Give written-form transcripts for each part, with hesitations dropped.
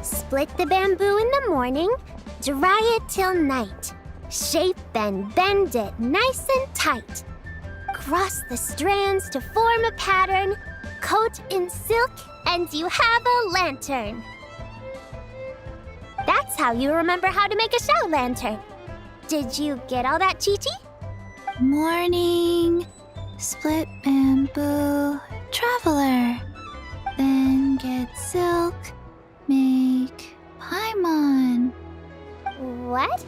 Split the bamboo in the morning, dry it till night. Shape and bend it nice and tight. Cross the strands to form a pattern, coat in silk, and you have a lantern. That's how you remember how to make a show lantern. Did you get all that, Chi-Chi? Morning, split bamboo, traveler. Then get silk, make paimon. What?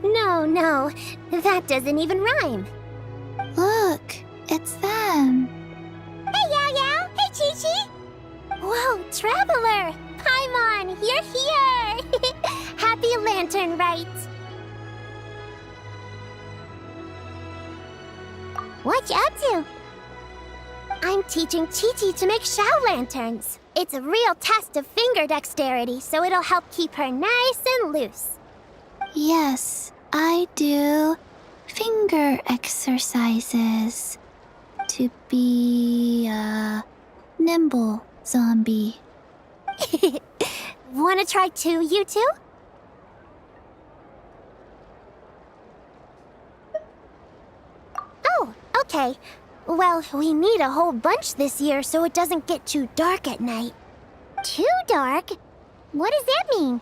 No, that doesn't even rhyme. Look, it's them. Hey, Yao Yao! Hey, Chi-Chi! Whoa, Traveler! Paimon, you're here! Happy Lantern Rite! What you up to? I'm teaching Chi-Chi to make show lanterns. It's a real test of finger dexterity, so it'll help keep her nice and loose. Yes, I do finger exercises to be a nimble zombie. Wanna try too, you two? Oh, okay. Well, we need a whole bunch this year so it doesn't get too dark at night. Too dark? What does that mean?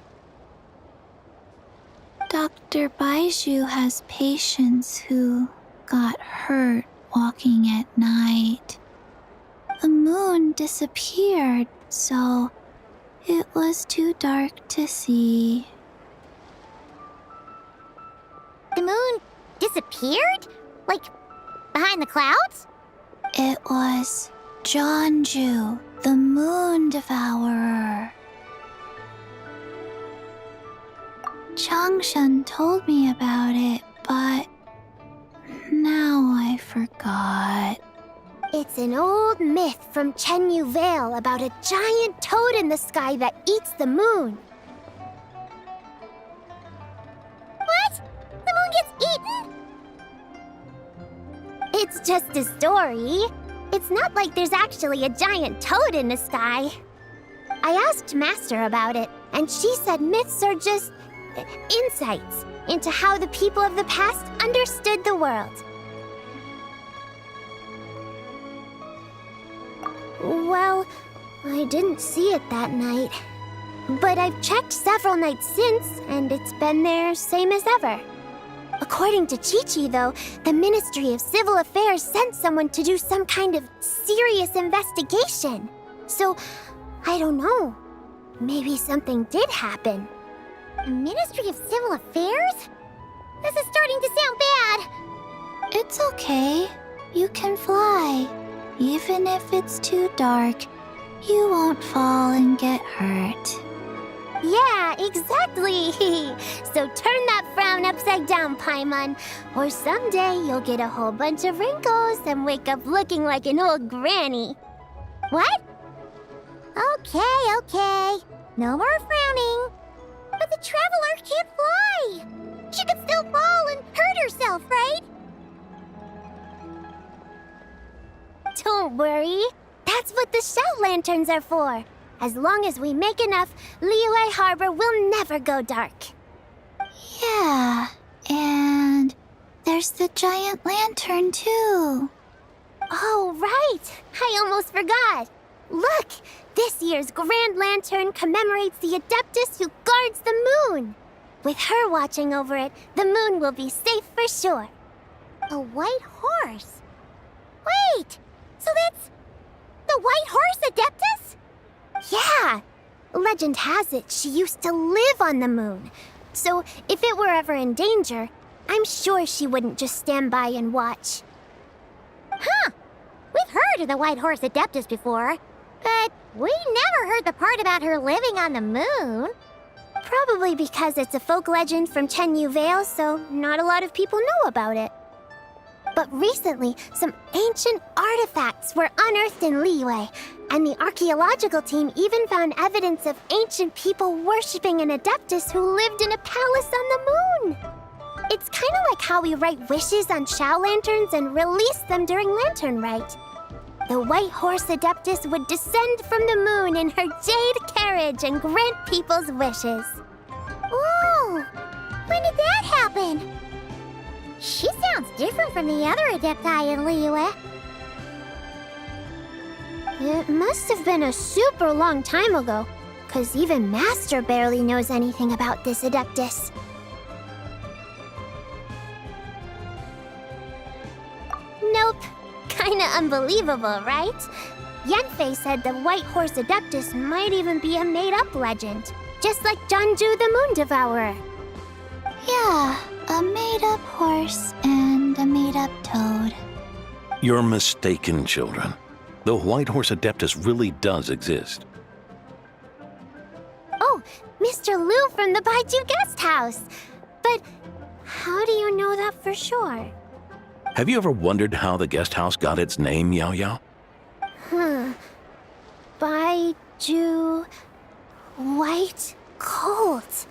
Dr. Baiju has patients who got hurt walking at night. The moon disappeared, so it was too dark to see. The moon disappeared? Like, behind the clouds? It was Jeonju, the moon devourer. Changshan told me about it, but now I forgot. It's an old myth from Chenyu Vale about a giant toad in the sky that eats the moon. What? The moon gets eaten? It's just a story. It's not like there's actually a giant toad in the sky. I asked Master about it, and she said myths are just insights into how the people of the past understood the world. Well, I didn't see it that night. But I've checked several nights since, and it's been there same as ever. According to Chi-Chi, though, the Ministry of Civil Affairs sent someone to do some kind of serious investigation. So, I don't know. Maybe something did happen. Ministry of Civil Affairs? This is starting to sound bad. It's okay. You can fly. Even if it's too dark, you won't fall and get hurt. Yeah, exactly. So turn that frown upside down, Paimon, or someday you'll get a whole bunch of wrinkles and wake up looking like an old granny. What? Okay. No more frowning. But the Traveler can't fly. She could still fall and hurt herself, right? Don't worry. That's what the shout lanterns are for. As long as we make enough, Liyue Harbor will never go dark. Yeah, and there's the giant lantern too. Oh, right. I almost forgot. Look, this year's Grand Lantern commemorates the Adeptus who guards the moon. With her watching over it, the moon will be safe for sure. A white horse? Wait, so that's the White Horse Adeptus? Yeah! Legend has it she used to live on the moon. So if it were ever in danger, I'm sure she wouldn't just stand by and watch. Huh! We've heard of the White Horse Adeptus before, but we never heard the part about her living on the moon. Probably because it's a folk legend from Chenyu Vale, so not a lot of people know about it. But recently, some ancient artifacts were unearthed in Liyue, and the archaeological team even found evidence of ancient people worshipping an Adeptus who lived in a palace on the moon. It's kind of like how we write wishes on Shao lanterns and release them during Lantern Rite. The White Horse Adeptus would descend from the moon in her jade carriage and grant people's wishes. Whoa! When did that happen? She sounds different from the other Adepti in Liyue. It must have been a super long time ago, because even Master barely knows anything about this Adeptus. Nope. Kinda unbelievable, right? Yanfei said the White Horse Adeptus might even be a made-up legend, just like Janju the Moon Devourer. Yeah, a made-up horse and a made-up toad. You're mistaken, children. The White Horse Adeptus really does exist. Oh, Mr. Liu from the Baiju Guest House. But how do you know that for sure? Have you ever wondered how the guest house got its name, Yao Yao? Baiju White Colt.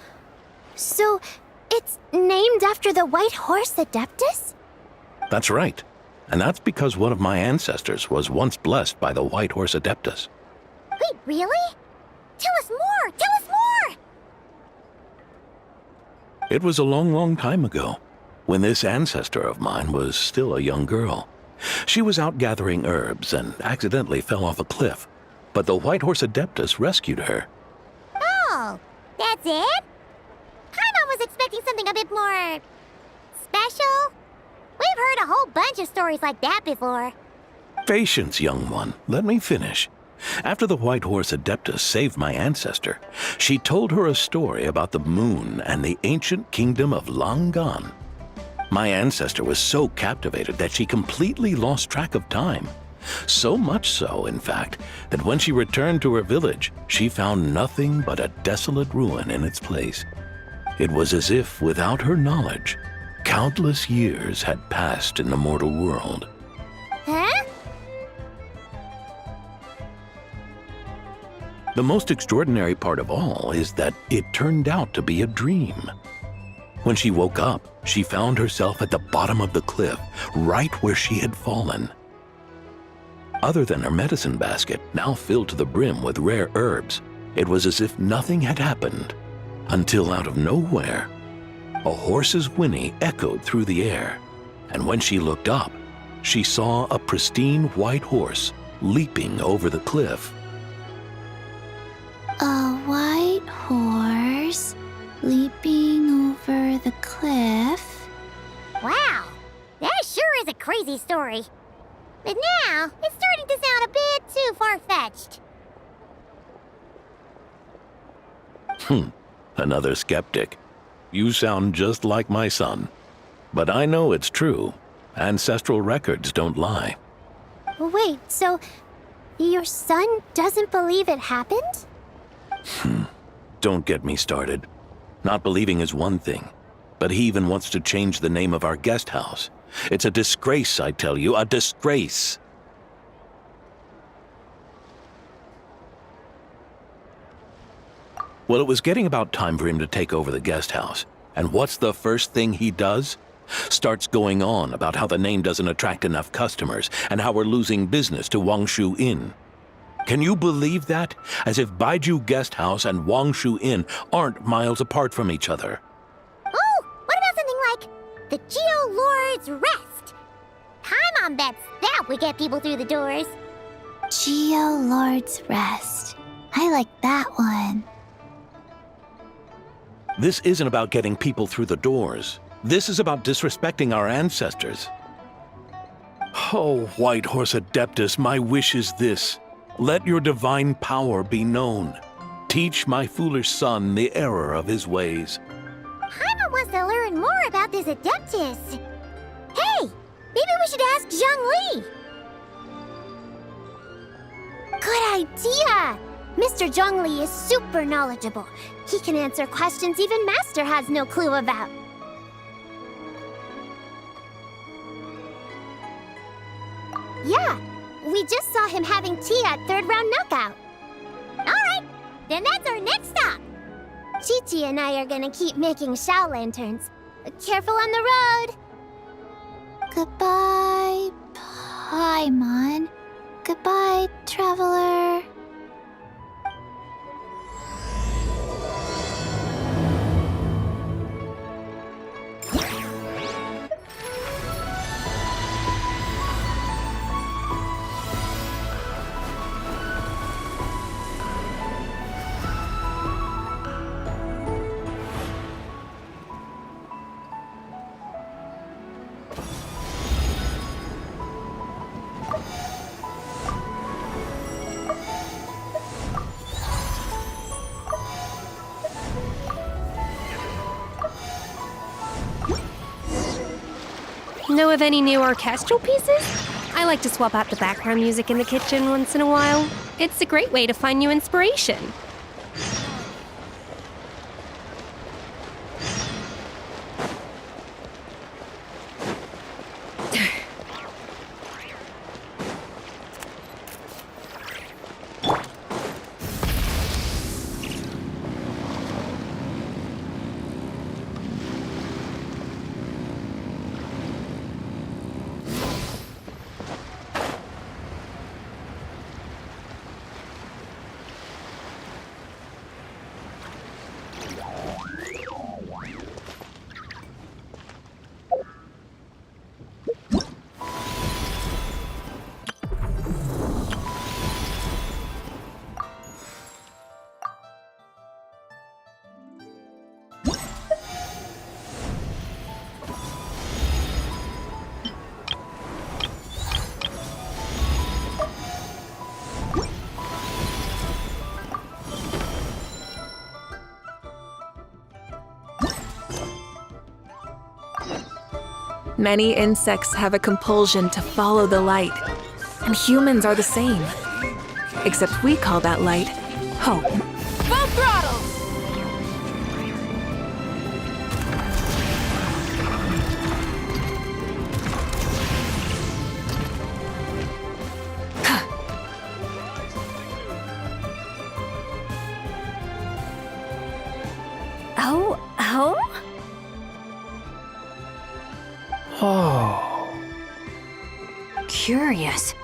So it's named after the White Horse Adeptus? That's right. And that's because one of my ancestors was once blessed by the White Horse Adeptus. Wait, really? Tell us more! Tell us more! It was a long, long time ago, when this ancestor of mine was still a young girl. She was out gathering herbs and accidentally fell off a cliff, but the White Horse Adeptus rescued her. Oh, that's it? Paimon was expecting something a bit more special. We've heard a whole bunch of stories like that before. Patience, young one. Let me finish. After the White Horse Adeptus saved my ancestor, she told her a story about the moon and the ancient kingdom of Langan. My ancestor was so captivated that she completely lost track of time. So much so, in fact, that when she returned to her village, she found nothing but a desolate ruin in its place. It was as if, without her knowledge, countless years had passed in the mortal world. Huh? The most extraordinary part of all is that it turned out to be a dream. When she woke up, she found herself at the bottom of the cliff, right where she had fallen. Other than her medicine basket, now filled to the brim with rare herbs, it was as if nothing had happened, until out of nowhere, a horse's whinny echoed through the air, and when she looked up, she saw a pristine white horse leaping over the cliff. A white horse leaping over the cliff. Wow, that sure is a crazy story. But now, it's starting to sound a bit too far-fetched. Another skeptic. You sound just like my son. But I know it's true. Ancestral records don't lie. Wait, so your son doesn't believe it happened? Don't get me started. Not believing is one thing, but he even wants to change the name of our guest house. It's a disgrace, I tell you, a disgrace. Well, it was getting about time for him to take over the guest house. And what's the first thing he does? Starts going on about how the name doesn't attract enough customers and how we're losing business to Wangshu Inn. Can you believe that? As if Baiju Guest House and Wangshu Inn aren't miles apart from each other. Oh, what about something like the Geo Lord's Rest? Paimon bets that would get people through the doors. Geo Lord's Rest. I like that one. This isn't about getting people through the doors. This is about disrespecting our ancestors. Oh, White Horse Adeptus, my wish is this. Let your divine power be known. Teach my foolish son the error of his ways. Paimon wants to learn more about this Adeptus. Hey, maybe we should ask Zhang Li. Good idea! Mr. Zhang Li is super knowledgeable. He can answer questions even Master has no clue about. him having tea at third round knockout. Alright, then that's our next stop. Chi-Chi and I are gonna keep making Shao lanterns. Careful on the road. Goodbye, Paimon. Goodbye, traveler. Know of any new orchestral pieces? I like to swap out the background music in the kitchen once in a while. It's a great way to find new inspiration. Many insects have a compulsion to follow the light, and humans are the same. Except we call that light hope. Full throttle! Oh? Oh. Curious.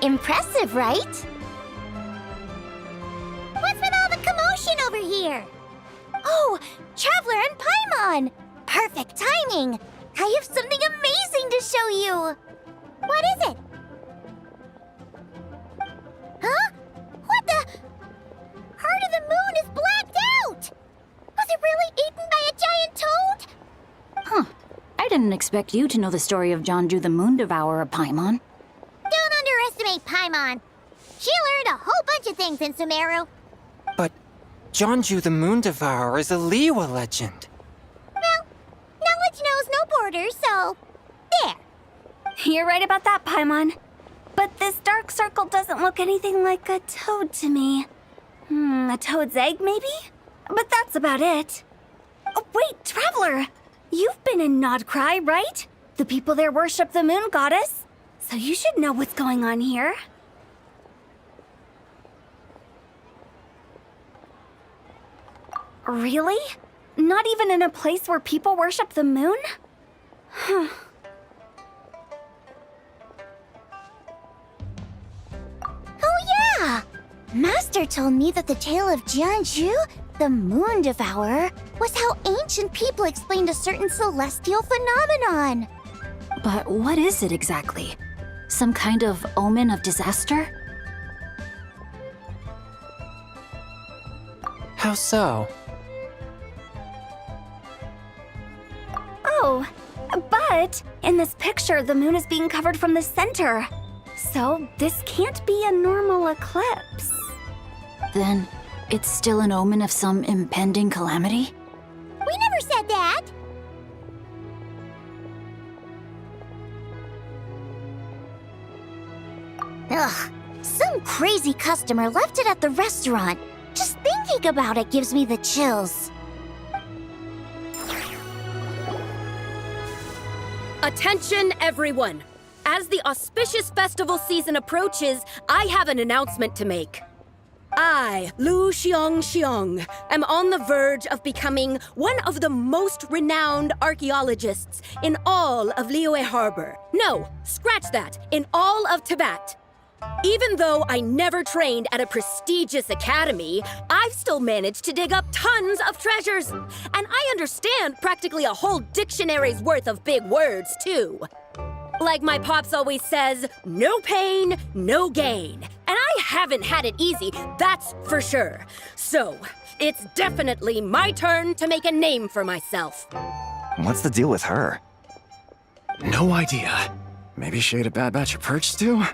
Impressive, right? What's with all the commotion over here? Oh, Traveler and Paimon! Perfect timing! I have something amazing to show you! What is it? Huh? What the? Heart of the Moon is blacked out! Was it really eaten by a giant toad? Huh. I didn't expect you to know the story of Jonju the Moon Devourer, Paimon. Don't underestimate Paimon. She learned a whole bunch of things in Sumeru. But Jonju the Moon Devourer is a Liyue legend. Well, knowledge knows no borders, so there. You're right about that, Paimon. But this dark circle doesn't look anything like a toad to me. A toad's egg, maybe? But that's about it. Oh, wait, Traveler! You've been in Nodcry, right? The people there worship the moon goddess. So you should know what's going on here. Really? Not even in a place where people worship the moon? Huh. Oh yeah! Master told me that the tale of Jianzhu, the Moon Devourer, was how ancient people explained a certain celestial phenomenon. But what is it exactly? Some kind of omen of disaster? How so? Oh, but in this picture, the moon is being covered from the center. So this can't be a normal eclipse. Then it's still an omen of some impending calamity? We never said that! Ugh, some crazy customer left it at the restaurant. Just thinking about it gives me the chills. Attention, everyone! as the auspicious festival season approaches, I have an announcement to make. I, Lu Xiong, am on the verge of becoming one of the most renowned archaeologists in all of Liyue Harbor. No, scratch that, in all of Tibet. Even though I never trained at a prestigious academy, I've still managed to dig up tons of treasures. And I understand practically a whole dictionary's worth of big words, too. Like my pops always says, no pain, no gain. And I haven't had it easy, that's for sure. So, it's definitely my turn to make a name for myself. What's the deal with her? No idea. Maybe she ate a bad batch of perch stew?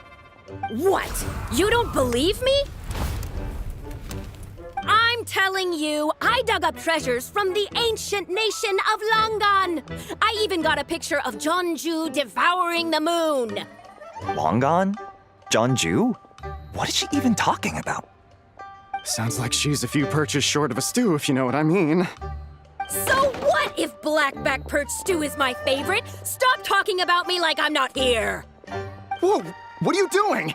What? You don't believe me? I'm telling you, I dug up treasures from the ancient nation of Langan. I even got a picture of Jeonju devouring the moon. Long gone? Jeonju? What is she even talking about? Sounds like she's a few perches short of a stew, if you know what I mean. So what if blackback perch stew is my favorite? Stop talking about me like I'm not here. Whoa, what are you doing?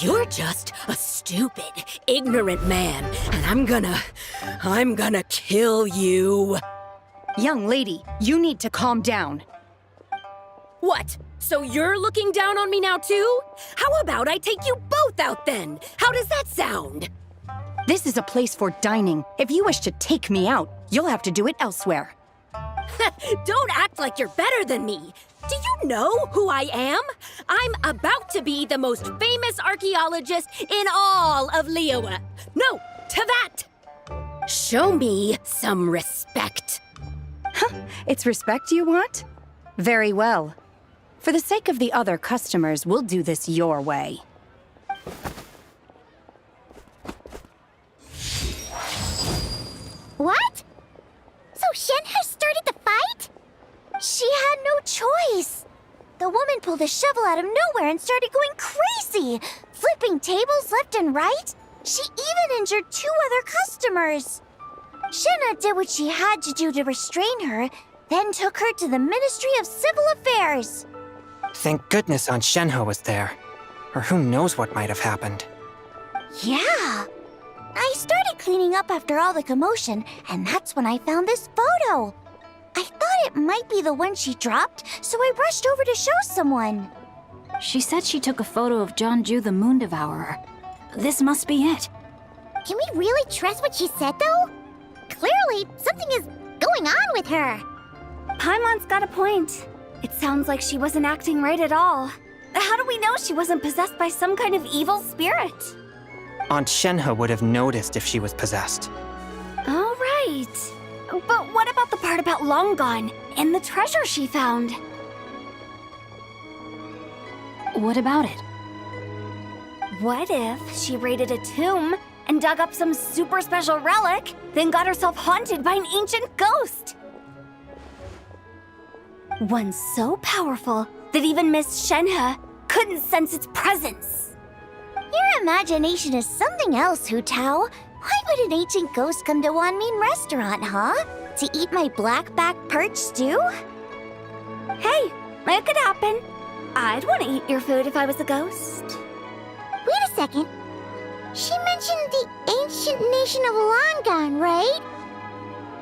You're just a stupid, ignorant man, and I'm gonna kill you. Young lady, you need to calm down. What? So you're looking down on me now too? How about I take you both out then? How does that sound? This is a place for dining. If you wish to take me out, you'll have to do it elsewhere. Don't act like you're better than me. Do you know who I am? I'm about to be the most famous archaeologist in all of Liyue. No, Tibet! Show me some respect. It's respect you want? Very well. For the sake of the other customers, we'll do this your way. What? So Shen has started the fight? She had no choice. The woman pulled a shovel out of nowhere and started going crazy, flipping tables left and right. She even injured 2 other customers. Shenna did what she had to do to restrain her, then took her to the Ministry of Civil Affairs. Thank goodness Aunt Shenhe was there. Or who knows what might have happened. Yeah. I started cleaning up after all the commotion, and that's when I found this photo. I thought it might be the one she dropped, so I rushed over to show someone. She said she took a photo of Jeonju the Moon Devourer. This must be it. Can we really trust what she said, though? Clearly, something is going on with her. Paimon's got a point. It sounds like she wasn't acting right at all. How do we know she wasn't possessed by some kind of evil spirit? Aunt Shenhe would have noticed if she was possessed. All right. But what about the part about Long Gone and the treasure she found? What about it? What if she raided a tomb and dug up some super special relic, then got herself haunted by an ancient ghost? One so powerful that even Miss Shenhe couldn't sense its presence. Your imagination is something else, Hu Tao. Why would an ancient ghost come to Wanmin restaurant, huh? To eat my blackback perch stew? Hey, it could happen. I'd want to eat your food if I was a ghost. Wait a second. She mentioned the ancient nation of Langan, right?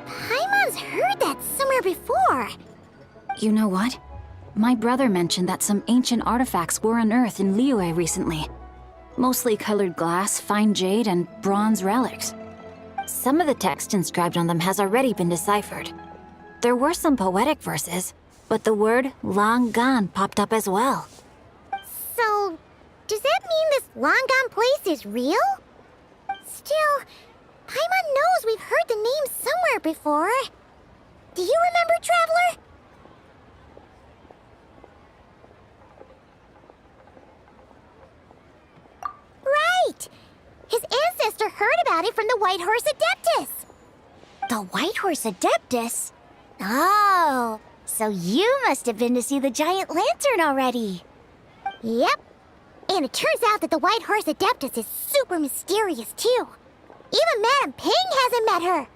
Paimon's heard that somewhere before. You know what? My brother mentioned that some ancient artifacts were unearthed in Liyue recently. Mostly colored glass, fine jade, and bronze relics. Some of the text inscribed on them has already been deciphered. There were some poetic verses, but the word Langan popped up as well. So, does that mean this Langan place is real? Still, Paimon knows we've heard the name somewhere before. Do you remember, Traveler? Right! His ancestor heard about it from the White Horse Adeptus. The White Horse Adeptus? Oh, so you must have been to see the giant lantern already. Yep. And it turns out that the White Horse Adeptus is super mysterious, too. Even Madame Ping hasn't met her.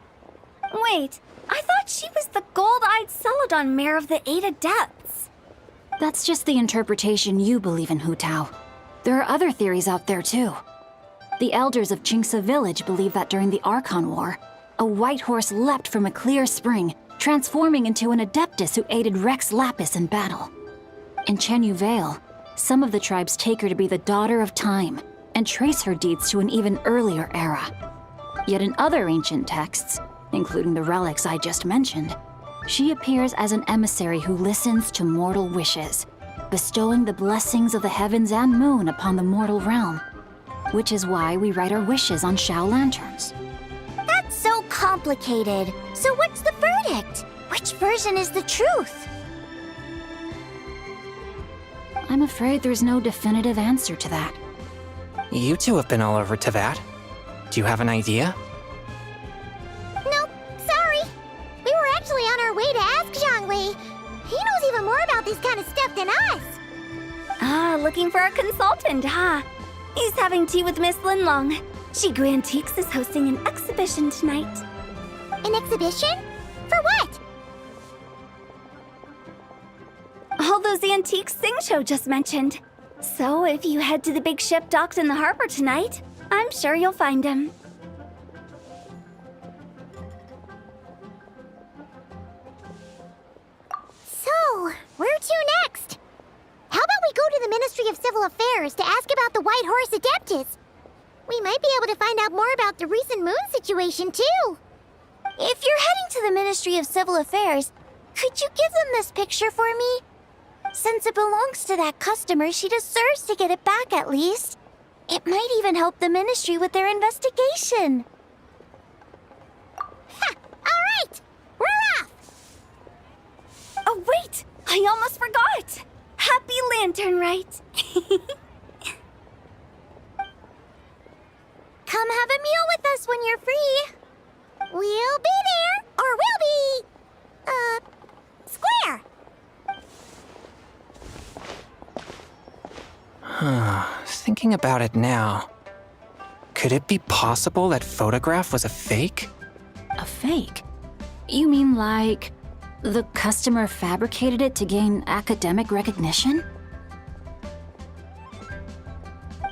Wait, I thought she was the gold-eyed Celadon mare of the 8 Adepts. That's just the interpretation you believe in, Hu Tao. There are other theories out there too. The elders of Qingce village believe that during the Archon War, a white horse leapt from a clear spring, transforming into an Adeptus who aided Rex Lapis in battle. In Chenyu Vale, some of the tribes take her to be the daughter of time and trace her deeds to an even earlier era. Yet in other ancient texts, including the relics I just mentioned, she appears as an emissary who listens to mortal wishes, bestowing the blessings of the heavens and moon upon the mortal realm, which is why we write our wishes on Shao lanterns. That's so complicated. So what's the verdict? Which version is the truth? I'm afraid there's no definitive answer to that. You two have been all over Teyvat. Do you have an idea? Nope, sorry. We were actually on our way to ask Zhongli. He knows even more about this kind of stuff than us. Ah, looking for a consultant, huh? He's having tea with Miss Linlong. Shigu Antiques is hosting an exhibition tonight. An exhibition? For what? All those antiques Sing Show just mentioned. So if you head to the big ship docked in the harbor tonight, I'm sure you'll find him. So, where to next? How about we go to the Ministry of Civil Affairs to ask about the White Horse Adeptus? We might be able to find out more about the recent moon situation, too. If you're heading to the Ministry of Civil Affairs, could you give them this picture for me? Since it belongs to that customer, she deserves to get it back at least. It might even help the ministry with their investigation. Ha! All right! We're off! Oh, wait! I almost forgot! Happy Lantern Rite! Come have a meal with us when you're free. We'll be there, or we'll be... square. Thinking about it now, could it be possible that photograph was a fake? A fake? You mean like the customer fabricated it to gain academic recognition?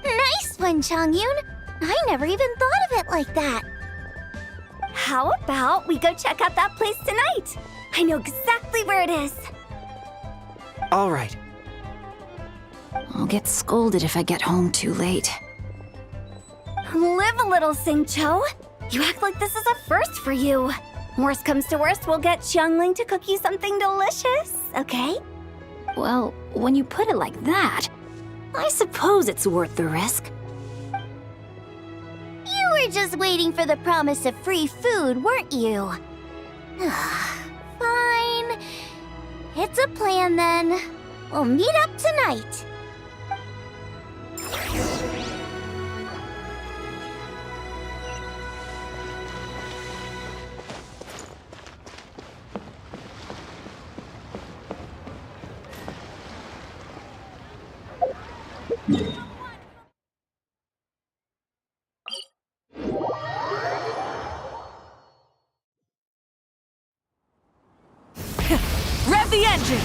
Nice one, Changyun! I never even thought of it like that. How about we go check out that place tonight? I know exactly where it is. All right. I'll get scolded if I get home too late. Live a little, Sing-Cho. You act like this is a first for you. Worst comes to worst, we'll get Xiangling to cook you something delicious, okay? Well, when you put it like that, I suppose it's worth the risk. You were just waiting for the promise of free food, weren't you? Fine. It's a plan then. We'll meet up tonight. Rev the engines!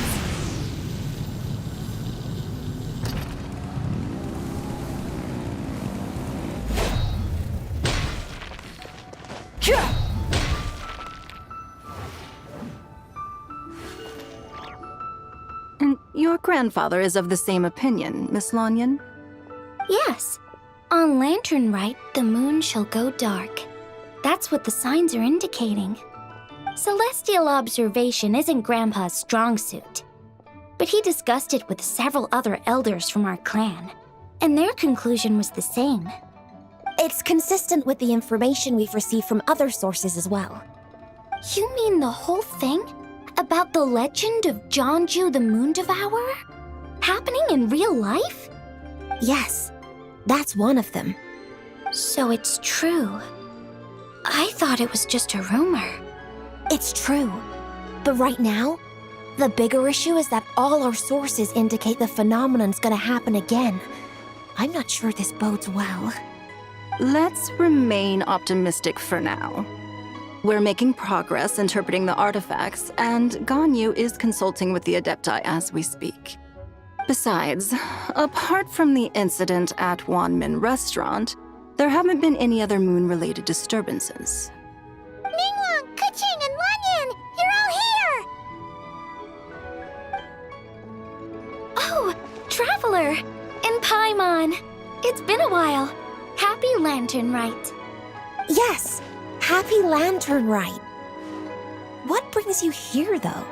And your grandfather is of the same opinion, Miss Lanyan? Yes. On Lantern Rite, the moon shall go dark. That's what the signs are indicating. Celestial observation isn't Grandpa's strong suit. But he discussed it with several other elders from our clan, and their conclusion was the same. It's consistent with the information we've received from other sources as well. You mean the whole thing? About the legend of Jeonju the Moon Devourer? Happening in real life? Yes, that's one of them. So it's true. I thought it was just a rumor. It's true. But right now, the bigger issue is that all our sources indicate the phenomenon's gonna happen again. I'm not sure this bodes well. Let's remain optimistic for now. We're making progress interpreting the artifacts, and Ganyu is consulting with the Adepti as we speak. Besides, apart from the incident at Wanmin Restaurant, there haven't been any other moon-related disturbances. Ningguang, Keqing, and Lanyan! You're all here! Oh, Traveler! And Paimon! It's been a while. Happy Lantern Rite. Yes, happy Lantern Rite. What brings you here, though?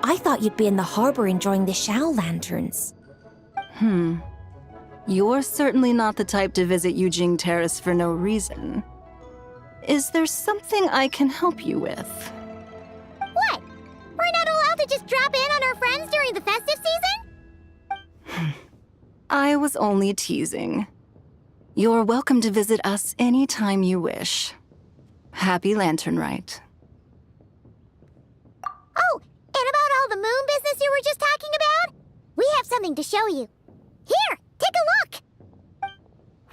I thought you'd be in the harbor enjoying the Shao lanterns. You're certainly not the type to visit Yujing Terrace for no reason. Is there something I can help you with? What? We're not allowed to just drop in on our friends during the festive season? I was only teasing. You're welcome to visit us anytime you wish. Happy Lantern Rite. Oh, and about all the moon business you were just talking about? We have something to show you. Here, take a look!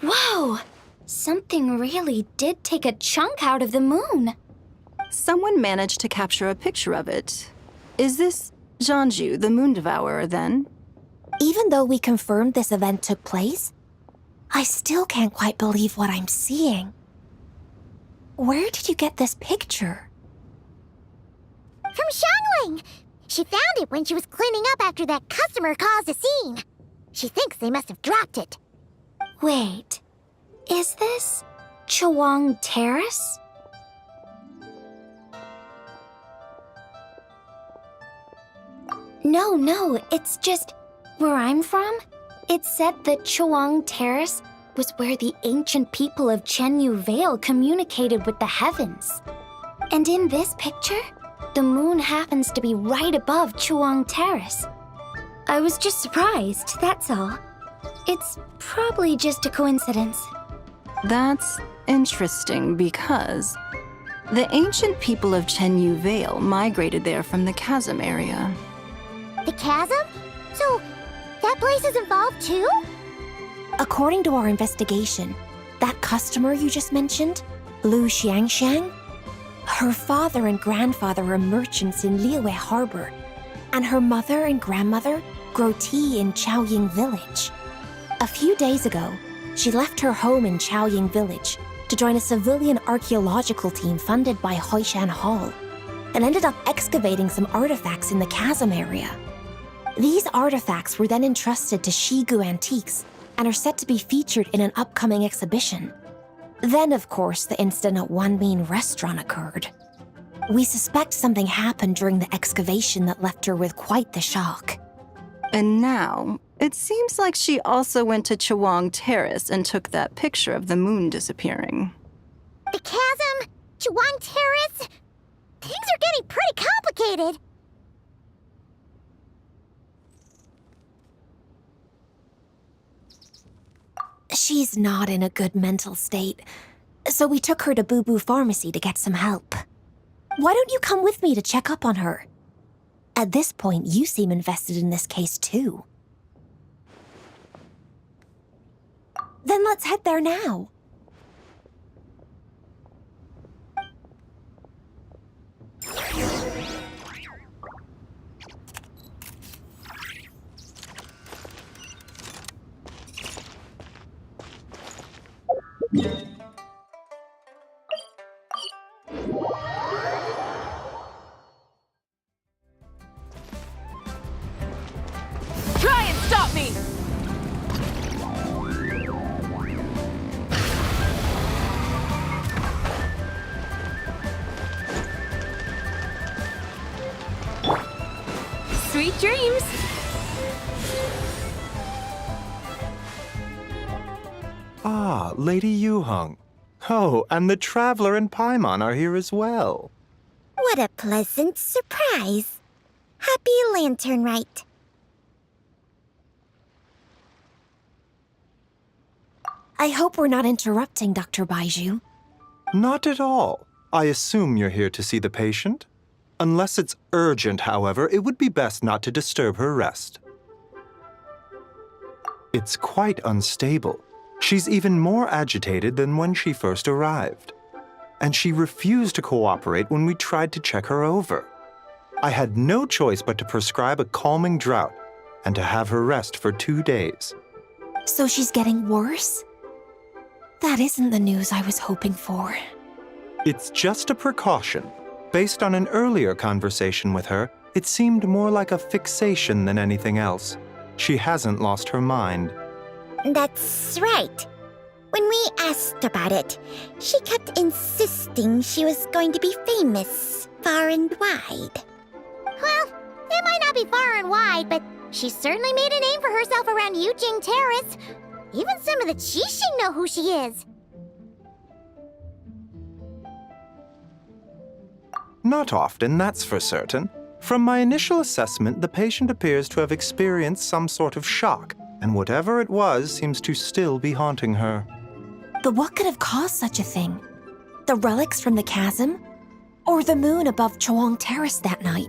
Whoa! Something really did take a chunk out of the moon. Someone managed to capture a picture of it. Is this Zhanju, the Moon Devourer, then? Even though we confirmed this event took place, I still can't quite believe what I'm seeing. Where did you get this picture? From Xiangling! She found it when she was cleaning up after that customer caused a scene. She thinks they must have dropped it. Wait, is this Chawang Terrace? No, it's just where I'm from. It said that Chawang Terrace was where the ancient people of Chenyu Vale communicated with the heavens. And in this picture, the moon happens to be right above Chawang Terrace. I was just surprised, that's all. It's probably just a coincidence. That's interesting because the ancient people of Chenyu Vale migrated there from the chasm area. The chasm? So, that place is involved too? According to our investigation, that customer you just mentioned, Lu Xiangxiang, her father and grandfather were merchants in Liyue Harbor, and her mother and grandmother grow tea in Chaoying Village. A few days ago, she left her home in Chaoying Village to join a civilian archaeological team funded by Hoishan Hall, and ended up excavating some artifacts in the chasm area. These artifacts were then entrusted to Shigu Antiques and are set to be featured in an upcoming exhibition. Then, of course, the incident at Wanmin Restaurant occurred. We suspect something happened during the excavation that left her with quite the shock. And now, it seems like she also went to Chawang Terrace and took that picture of the moon disappearing. The chasm? Chawang Terrace? Things are getting pretty complicated. She's not in a good mental state, so we took her to Boo Boo Pharmacy to get some help. Why don't you come with me to check up on her? At this point, you seem invested in this case too. Then let's head there now. Try and stop me! Sweet dreams! Ah, Lady Yuheng. Oh, and the Traveler and Paimon are here as well. What a pleasant surprise. Happy Lantern Rite. I hope we're not interrupting, Dr. Baiju. Not at all. I assume you're here to see the patient? Unless it's urgent, however, it would be best not to disturb her rest. It's quite unstable. She's even more agitated than when she first arrived. And she refused to cooperate when we tried to check her over. I had no choice but to prescribe a calming draught, and to have her rest for 2 days. So she's getting worse? That isn't the news I was hoping for. It's just a precaution. Based on an earlier conversation with her, it seemed more like a fixation than anything else. She hasn't lost her mind. That's right. When we asked about it, she kept insisting she was going to be famous far and wide. Well, it might not be far and wide, but she certainly made a name for herself around Yujing Terrace. Even some of the Qixing know who she is. Not often, that's for certain. From my initial assessment, the patient appears to have experienced some sort of shock, and whatever it was seems to still be haunting her. But what could have caused such a thing? The relics from the chasm? Or the moon above Chuang Terrace that night?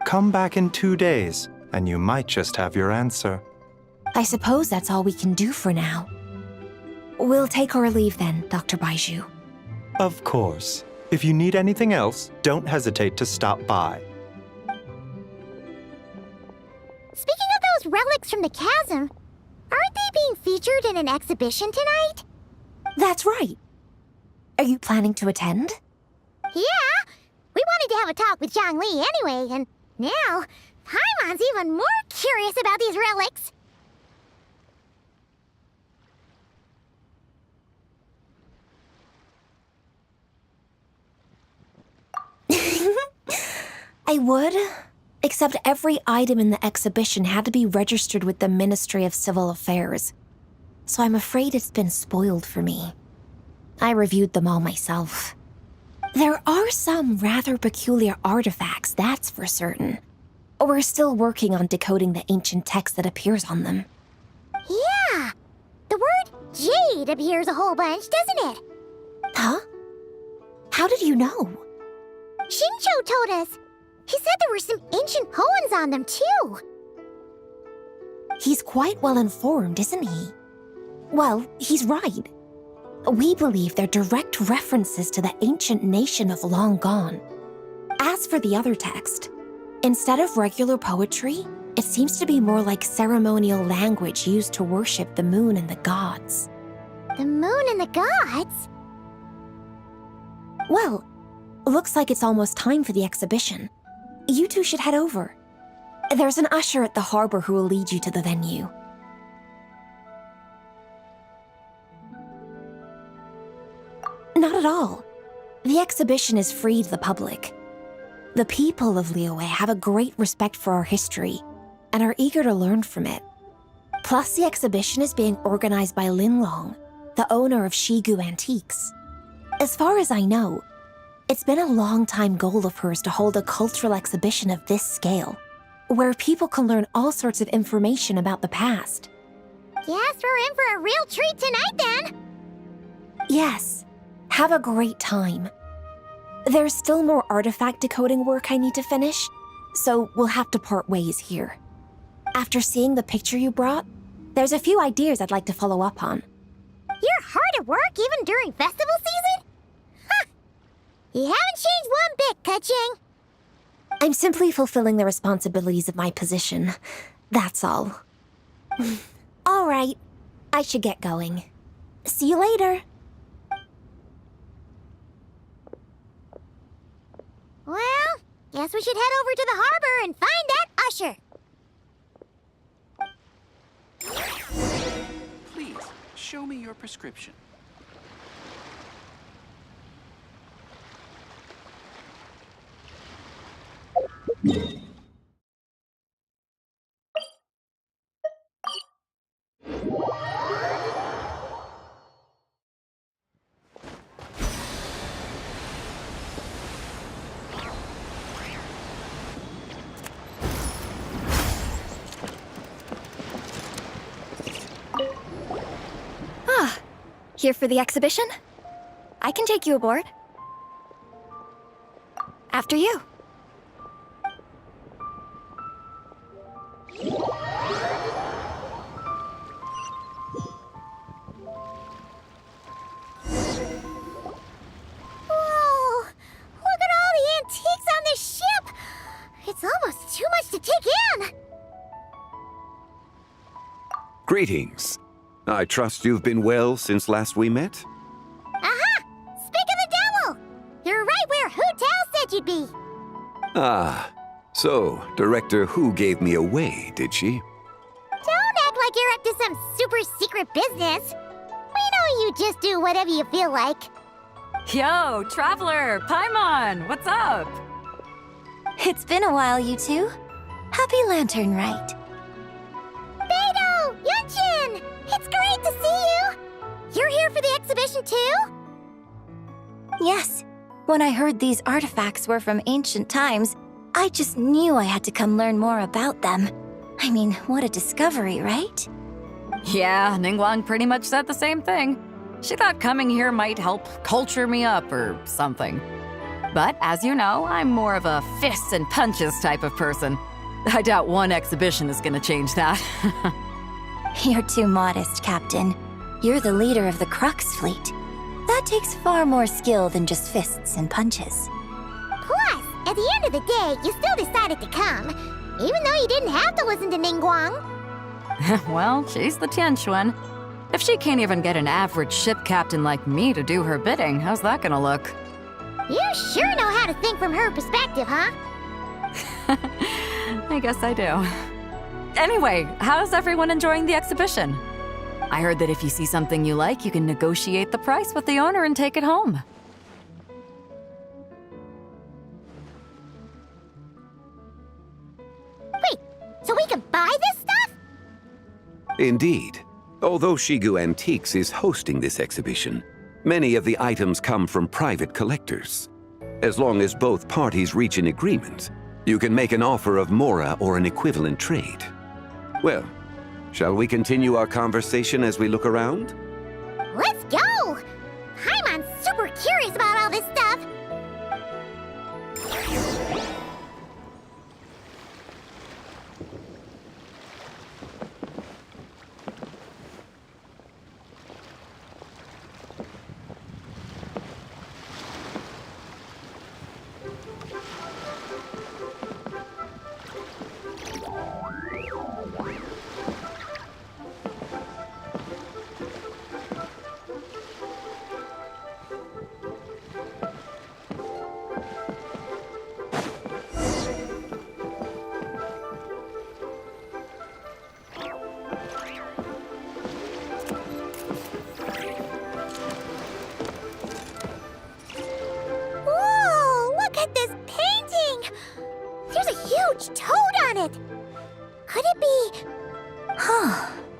Come back in 2 days, and you might just have your answer. I suppose that's all we can do for now. We'll take our leave then, Dr. Baiju. Of course. If you need anything else, don't hesitate to stop by. Speaking of those relics from the chasm, aren't they being featured in an exhibition tonight? That's right. Are you planning to attend? Yeah! We wanted to have a talk with Zhang Li anyway, and now Paimon's even more curious about these relics. I would, except every item in the exhibition had to be registered with the Ministry of Civil Affairs. So I'm afraid it's been spoiled for me. I reviewed them all myself. There are some rather peculiar artifacts, that's for certain. We're still working on decoding the ancient text that appears on them. Yeah! The word jade appears a whole bunch, doesn't it? Huh? How did you know? Shincho told us. He said there were some ancient poems on them, too. He's quite well informed, isn't he? Well, he's right. We believe they're direct references to the ancient nation of long gone. As for the other text, instead of regular poetry, it seems to be more like ceremonial language used to worship the moon and the gods. The moon and the gods? Well, looks like it's almost time for the exhibition. You two should head over. There's an usher at the harbor who will lead you to the venue. Not at all. The exhibition is free to the public. The people of Liyue have a great respect for our history and are eager to learn from it. Plus, the exhibition is being organized by Lin Long, the owner of Shigu Antiques. As far as I know, it's been a long-time goal of hers to hold a cultural exhibition of this scale, where people can learn all sorts of information about the past. Guess we're in for a real treat tonight, then. Yes, have a great time. There's still more artifact decoding work I need to finish, so we'll have to part ways here. After seeing the picture you brought, there's a few ideas I'd like to follow up on. You're hard at work even during festival season? Ha! You haven't changed one bit, Keqing. I'm simply fulfilling the responsibilities of my position. That's all. All right, I should get going. See you later. Well, guess we should head over to the harbor and find that usher. Please, show me your prescription. Here for the exhibition? I can take you aboard. After you. Whoa! Look at all the antiques on this ship! It's almost too much to take in! Greetings. I trust you've been well since last we met? Aha! Speak of the devil! You're right where Hu Tao said you'd be. Ah, so Director Hu gave me away, did she? Don't act like you're up to some super secret business. We know you just do whatever you feel like. Yo, Traveler, Paimon, what's up? It's been a while, you two. Happy Lantern Rite. Beidou! Yunshin! It's great to see you! You're here for the exhibition too? Yes. When I heard these artifacts were from ancient times, I just knew I had to come learn more about them. I mean, what a discovery, right? Yeah, Ningguang pretty much said the same thing. She thought coming here might help culture me up or something. But as you know, I'm more of a fists and punches type of person. I doubt one exhibition is gonna change that. You're too modest, Captain. You're the leader of the Crux fleet. That takes far more skill than just fists and punches. Plus, at the end of the day, you still decided to come, even though you didn't have to listen to Ningguang. Well, she's the Tianquan. If she can't even get an average ship captain like me to do her bidding, how's that gonna look? You sure know how to think from her perspective, huh? I guess I do. Anyway, how's everyone enjoying the exhibition? I heard that if you see something you like, you can negotiate the price with the owner and take it home. Wait, so we can buy this stuff? Indeed. Although Shigu Antiques is hosting this exhibition, many of the items come from private collectors. As long as both parties reach an agreement, you can make an offer of mora or an equivalent trade. Well, shall we continue our conversation as we look around? Let's go! Paimon's super curious about all this stuff.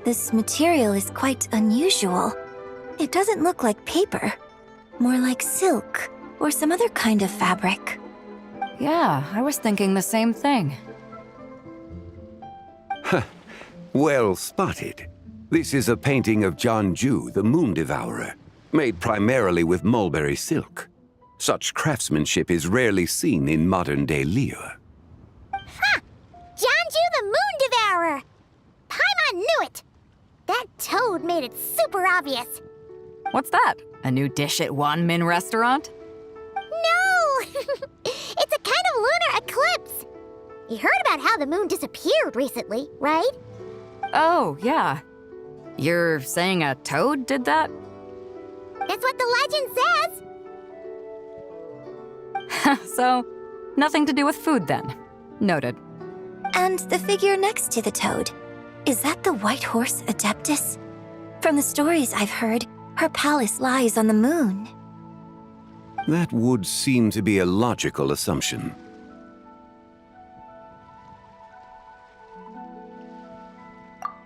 This material is quite unusual. It doesn't look like paper. More like silk or some other kind of fabric. Yeah, I was thinking the same thing. Well spotted. This is a painting of Jianju, the Moon Devourer, made primarily with mulberry silk. Such craftsmanship is rarely seen in modern-day Liyue. Ha! Jianju the Moon Devourer! Paimon knew it! That toad made it super obvious. What's that? A new dish at Wanmin restaurant? No! It's a kind of lunar eclipse. You heard about how the moon disappeared recently, right? Oh, yeah. You're saying a toad did that? That's what the legend says. So, nothing to do with food then. Noted. And the figure next to the toad. Is that the White Horse Adeptus? From the stories I've heard, her palace lies on the moon. That would seem to be a logical assumption.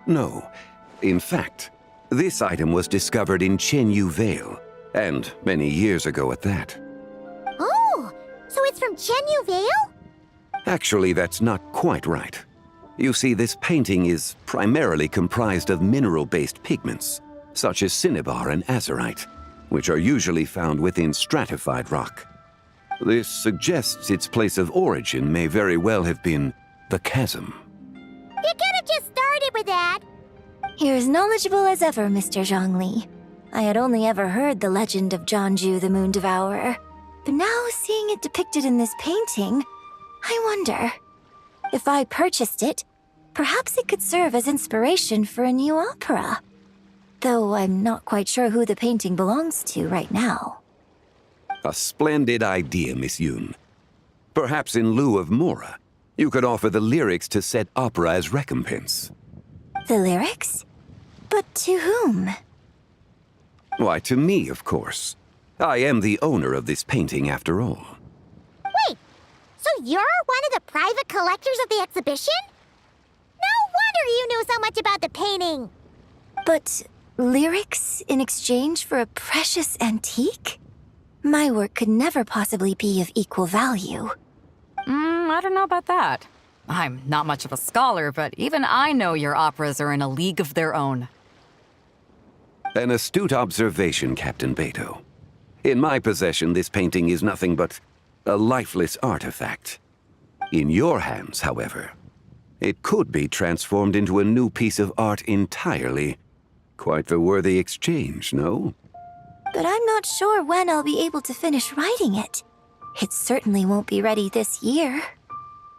No. In fact, this item was discovered in Chenyu Vale, and many years ago at that. Oh, so it's from Chenyu Vale? Actually, that's not quite right. You see, this painting is primarily comprised of mineral-based pigments, such as cinnabar and azurite, which are usually found within stratified rock. This suggests its place of origin may very well have been the chasm. You could have just started with that. You're as knowledgeable as ever, Mr. Zhongli. I had only ever heard the legend of Jianju the Moon Devourer, but now seeing it depicted in this painting, I wonder, if I purchased it, Perhaps it could serve as inspiration for a new opera. Though I'm not quite sure who the painting belongs to right now. A splendid idea, Miss Yoon. Perhaps in lieu of Mora, you could offer the lyrics to said opera as recompense. The lyrics? But to whom? Why, to me, of course. I am the owner of this painting, after all. Wait, so you're one of the private collectors of the exhibition? No wonder you knew so much about the painting. But lyrics in exchange for a precious antique? My work could never possibly be of equal value. I don't know about that. I'm not much of a scholar, but even I know your operas are in a league of their own. An astute observation, Captain Beto. In my possession, this painting is nothing but a lifeless artifact. In your hands, however, it could be transformed into a new piece of art entirely. Quite the worthy exchange, no? But I'm not sure when I'll be able to finish writing it. It certainly won't be ready this year.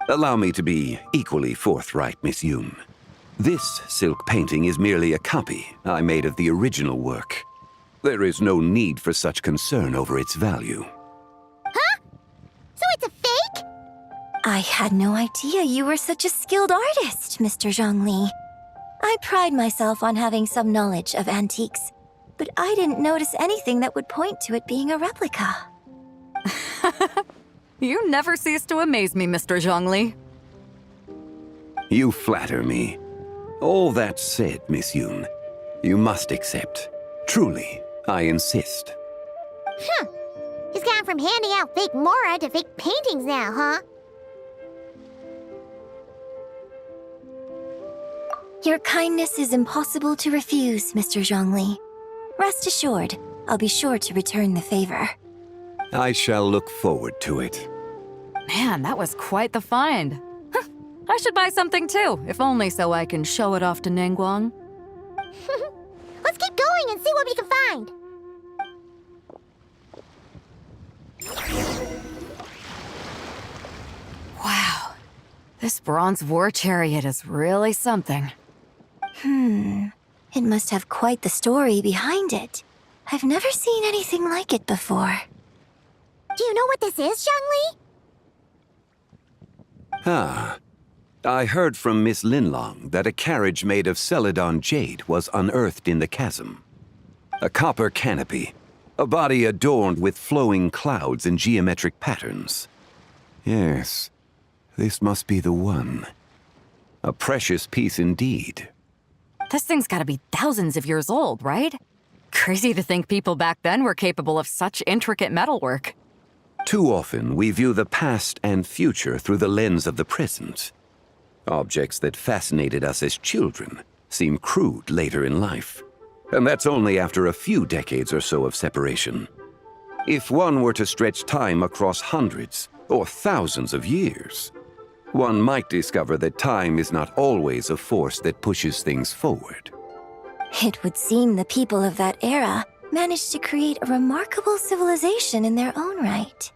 Allow me to be equally forthright, Miss Yoon. This silk painting is merely a copy I made of the original work. There is no need for such concern over its value. Huh? So it's a fake? I had no idea you were such a skilled artist, Mr. Zhongli. I pride myself on having some knowledge of antiques, but I didn't notice anything that would point to it being a replica. You never cease to amaze me, Mr. Zhongli. You flatter me. All that said, Miss Yoon, you must accept. Truly, I insist. Huh. He's gone from handing out fake Mora to fake paintings now, huh? Your kindness is impossible to refuse, Mr. Zhongli. Rest assured, I'll be sure to return the favor. I shall look forward to it. Man, that was quite the find. Huh, I should buy something too, if only so I can show it off to Ningguang. Let's keep going and see what we can find. Wow, this bronze war chariot is really something. It must have quite the story behind it. I've never seen anything like it before. Do you know what this is, Zhongli? Ah. I heard from Miss Linlong that a carriage made of Celadon jade was unearthed in the chasm. A copper canopy, a body adorned with flowing clouds and geometric patterns. Yes, this must be the one. A precious piece indeed. This thing's gotta be thousands of years old, right? Crazy to think people back then were capable of such intricate metalwork. Too often, we view the past and future through the lens of the present. Objects that fascinated us as children seem crude later in life. And that's only after a few decades or so of separation. If one were to stretch time across hundreds or thousands of years, one might discover that time is not always a force that pushes things forward. It would seem the people of that era managed to create a remarkable civilization in their own right.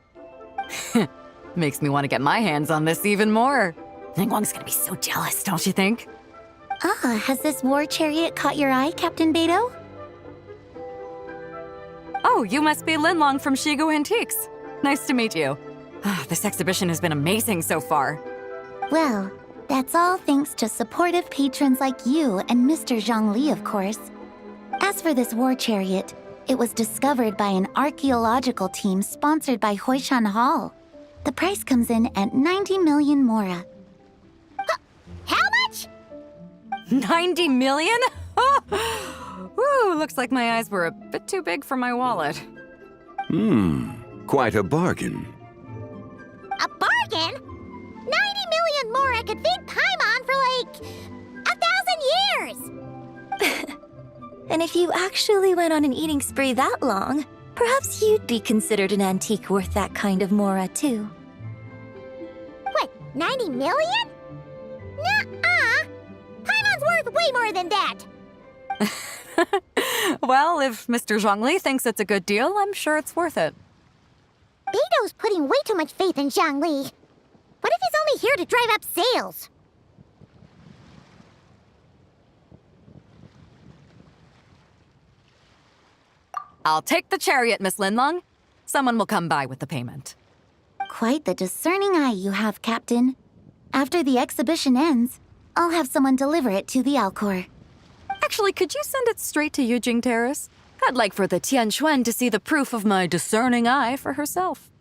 Makes me want to get my hands on this even more. Ningguang's gonna be so jealous, don't you think? Has this war chariot caught your eye, Captain Beto? Oh, you must be Linlong from Shigu Antiques. Nice to meet you. This exhibition has been amazing so far. Well, that's all thanks to supportive patrons like you and Mr. Zhongli, of course. As for this war chariot, it was discovered by an archaeological team sponsored by Hoishan Hall. The price comes in at 90 million Mora. How much? 90 million? Woo, looks like my eyes were a bit too big for my wallet. Quite a bargain. A bargain? 90 million Mora could feed Paimon for like 1,000 years! And if you actually went on an eating spree that long, perhaps you'd be considered an antique worth that kind of Mora, too. What, 90 million? Nuh-uh! Paimon's worth way more than that! Well, if Mr. Zhongli thinks it's a good deal, I'm sure it's worth it. Beto's putting way too much faith in Zhongli. What if he's only here to drive up sales? I'll take the chariot, Miss Linlong. Someone will come by with the payment. Quite the discerning eye you have, Captain. After the exhibition ends, I'll have someone deliver it to the Alcor. Actually, could you send it straight to Yujing Terrace? I'd like for the Tianquan to see the proof of my discerning eye for herself.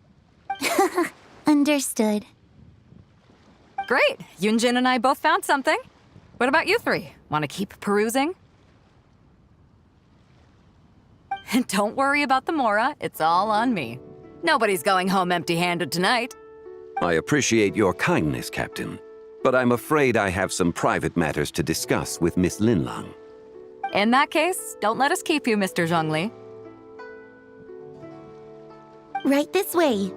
Understood. Great. Yunjin and I both found something. What about you three? Want to keep perusing? And don't worry about the Mora. It's all on me. Nobody's going home empty-handed tonight. I appreciate your kindness, Captain, but I'm afraid I have some private matters to discuss with Miss Linlong. In that case, don't let us keep you, Mr. Zhongli. Right this way.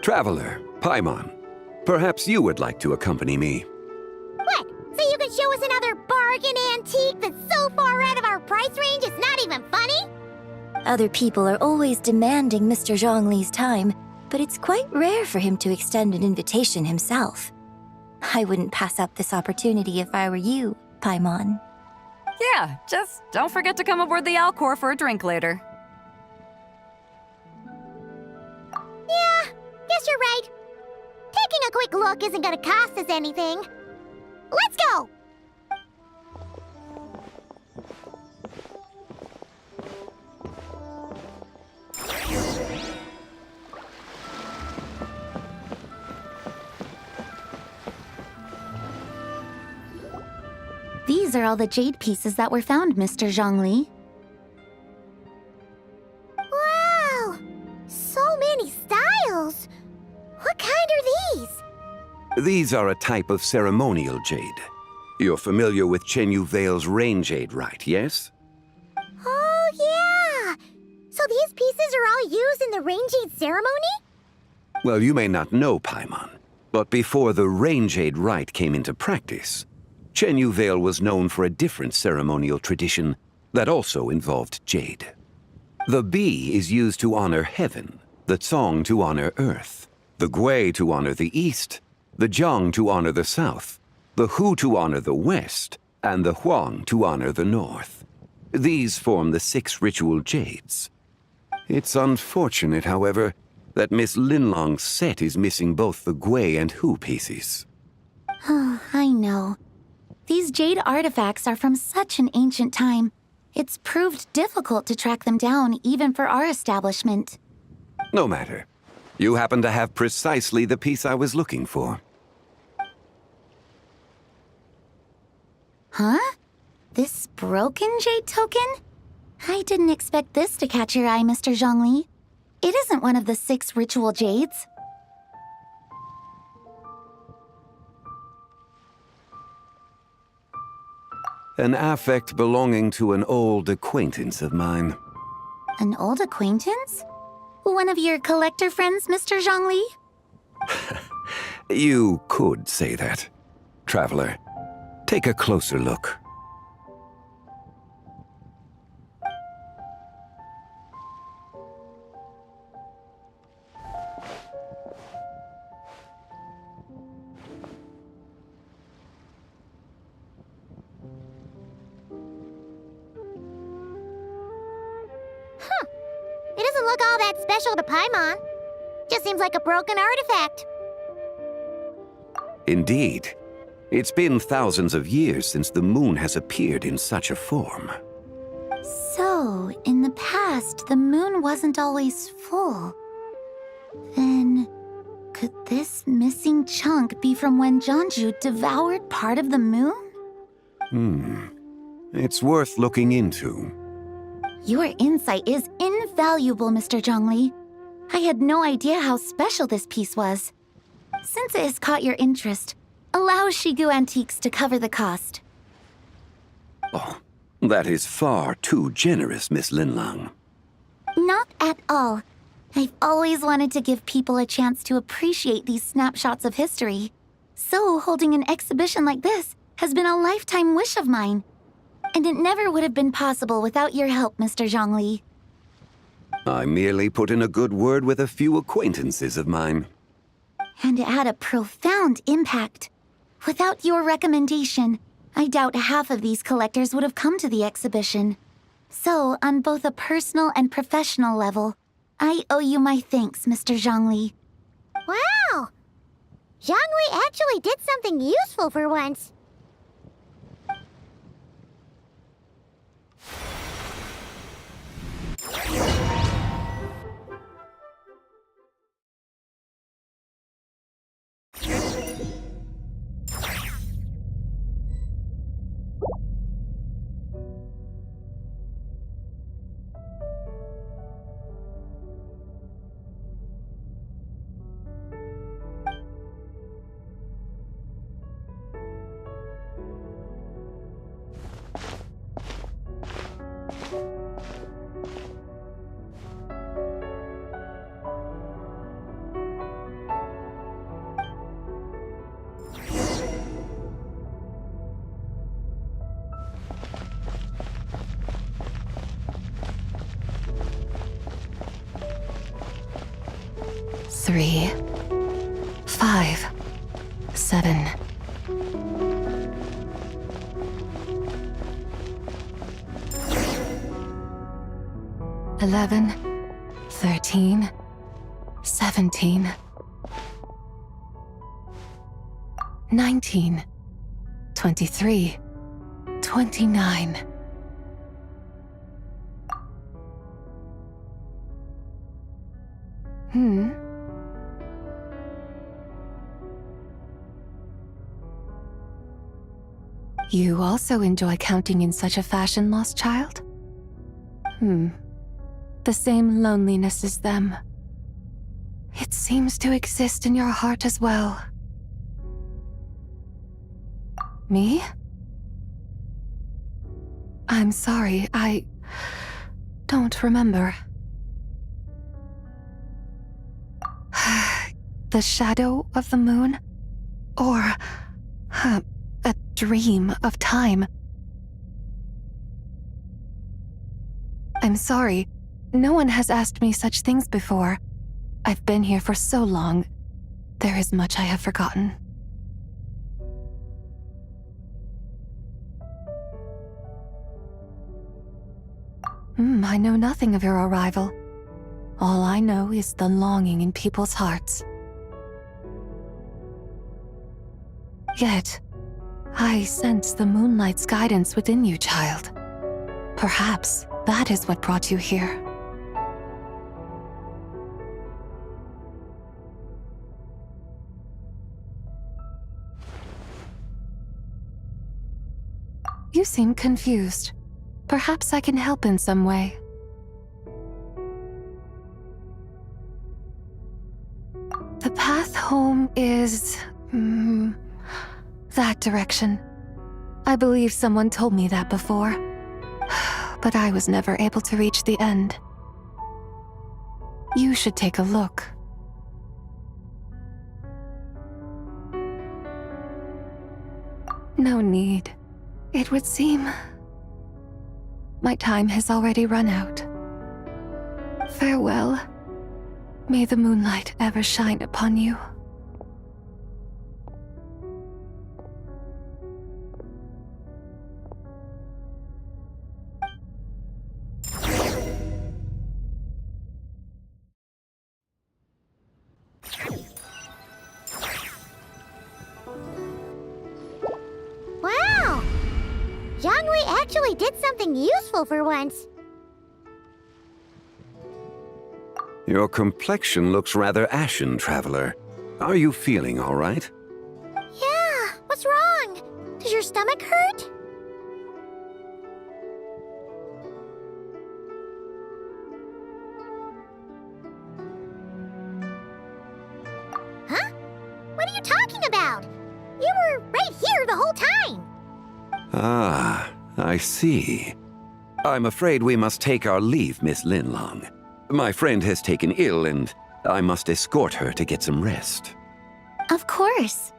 Traveler, Paimon, perhaps you would like to accompany me. What? So you can show us another bargain antique that's so far out of our price range it's not even funny? Other people are always demanding Mr. Zhongli's time, but it's quite rare for him to extend an invitation himself. I wouldn't pass up this opportunity if I were you, Paimon. Yeah, just don't forget to come aboard the Alcor for a drink later. Yeah, guess you're right. Taking a quick look isn't gonna cost us anything. Let's go! These are all the jade pieces that were found, Mr. Zhongli. Wow! So many styles! What kind are these? These are a type of ceremonial jade. You're familiar with Chenyu Vale's rain jade, right, yes? Oh, yeah! So these pieces are all used in the rain jade ceremony? Well, you may not know, Paimon, but before the rain jade rite came into practice, Chenyu Vale was known for a different ceremonial tradition that also involved jade. The bee is used to honor heaven, the Tsong to honor earth, the Gui to honor the east, the Jiang to honor the south, the Hu to honor the west, and the Huang to honor the north. These form the 6 ritual jades. It's unfortunate, however, that Miss Linlong's set is missing both the Gui and Hu pieces. Oh, I know. These jade artifacts are from such an ancient time. It's proved difficult to track them down, even for our establishment. No matter. You happen to have precisely the piece I was looking for. Huh? This broken jade token? I didn't expect this to catch your eye, Mr. Zhongli. It isn't one of the 6 ritual jades. An affect belonging to an old acquaintance of mine. An old acquaintance? One of your collector friends, Mr. Zhongli? You could say that. Traveler, take a closer look. It doesn't look all that special to Paimon. Just seems like a broken artifact. Indeed. It's been thousands of years since the moon has appeared in such a form. So, in the past, the moon wasn't always full. Then, could this missing chunk be from when Jeonju devoured part of the moon? It's worth looking into. Your insight is invaluable, Mr. Zhongli. I had no idea how special this piece was. Since it has caught your interest, allow Shigu Antiques to cover the cost. Oh, that is far too generous, Miss Linlong. Not at all. I've always wanted to give people a chance to appreciate these snapshots of history. So holding an exhibition like this has been a lifetime wish of mine. And it never would have been possible without your help, Mr. Zhongli. I merely put in a good word with a few acquaintances of mine. And it had a profound impact. Without your recommendation, I doubt half of these collectors would have come to the exhibition. So, on both a personal and professional level, I owe you my thanks, Mr. Zhongli. Wow! Zhongli actually did something useful for once. Three, 5, 7. Eleven, 13, 17, 19, 23, 29. You also enjoy counting in such a fashion, lost child? The same loneliness as them. It seems to exist in your heart as well. Me? I'm sorry, I don't remember. The shadow of the moon? Or a dream of time? I'm sorry. No one has asked me such things before. I've been here for so long. There is much I have forgotten. I know nothing of your arrival. All I know is the longing in people's hearts. Yet, I sense the moonlight's guidance within you, child. Perhaps that is what brought you here. You seem confused. Perhaps I can help in some way. The path home is... that direction. I believe someone told me that before, but I was never able to reach the end. You should take a look. No need. It would seem my time has already run out. Farewell. May the moonlight ever shine upon you. Wow! Zhongli actually did something useful for once. Your complexion looks rather ashen, traveler. Are you feeling all right? Yeah, what's wrong? Does your stomach hurt? Huh? What are you talking about? You were right here the whole time. Ah, I see. I'm afraid we must take our leave, Miss Linlong. My friend has taken ill, and I must escort her to get some rest. Of course.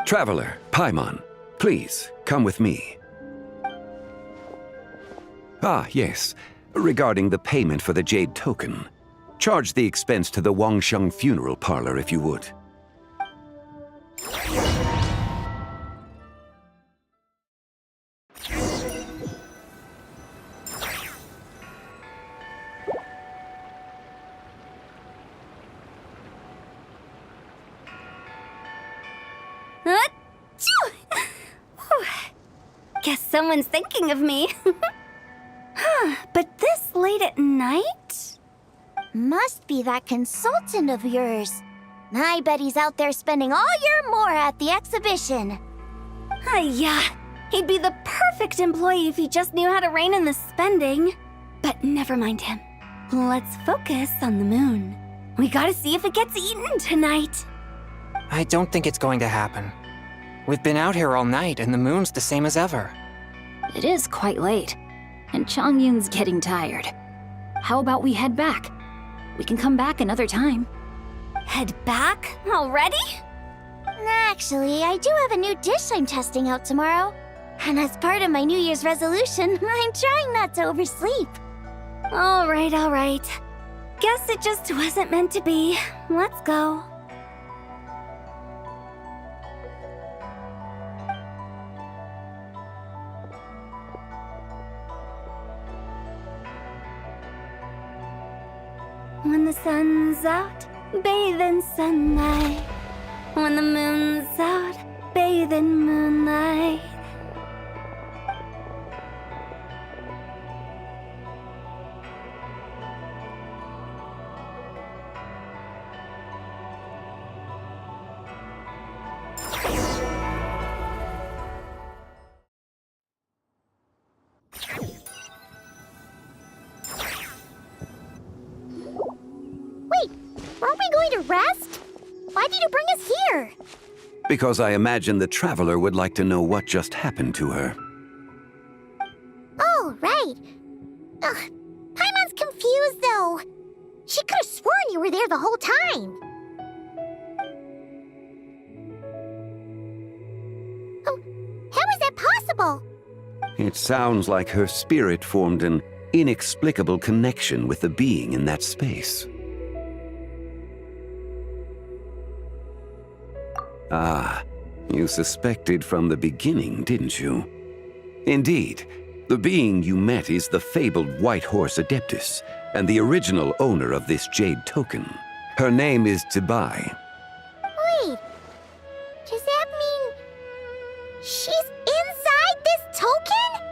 Traveler, Paimon, please, come with me. Ah, yes. Regarding the payment for the jade token. Charge the expense to the Wangsheng funeral parlor if you would. someone's thinking of me. But this late at night? Must be that consultant of yours. I bet he's out there spending all year more at the exhibition. Yeah, he'd be the perfect employee if he just knew how to rein in the spending. But never mind him. Let's focus on the moon. We gotta see if it gets eaten tonight. I don't think it's going to happen. We've been out here all night, and the moon's the same as ever. It is quite late, and Chongyun's getting tired. How about we head back? We can come back another time. Head back? Already? Actually, I do have a new dish I'm testing out tomorrow. And as part of my New Year's resolution, I'm trying not to oversleep. All right. Guess it just wasn't meant to be. Let's go. When the sun's out, bathe in sunlight. When the moon's out, bathe in moonlight. Wait, aren't we going to rest? Why did you bring us here? Because I imagine the traveler would like to know what just happened to her. Oh, right. Ugh, Paimon's confused, though. She could have sworn you were there the whole time. Oh, how is that possible? It sounds like her spirit formed an inexplicable connection with the being in that space. Ah, you suspected from the beginning, didn't you? Indeed, the being you met is the fabled White Horse Adeptus, and the original owner of this jade token. Her name is Tsibai. Wait, does that mean she's inside this token?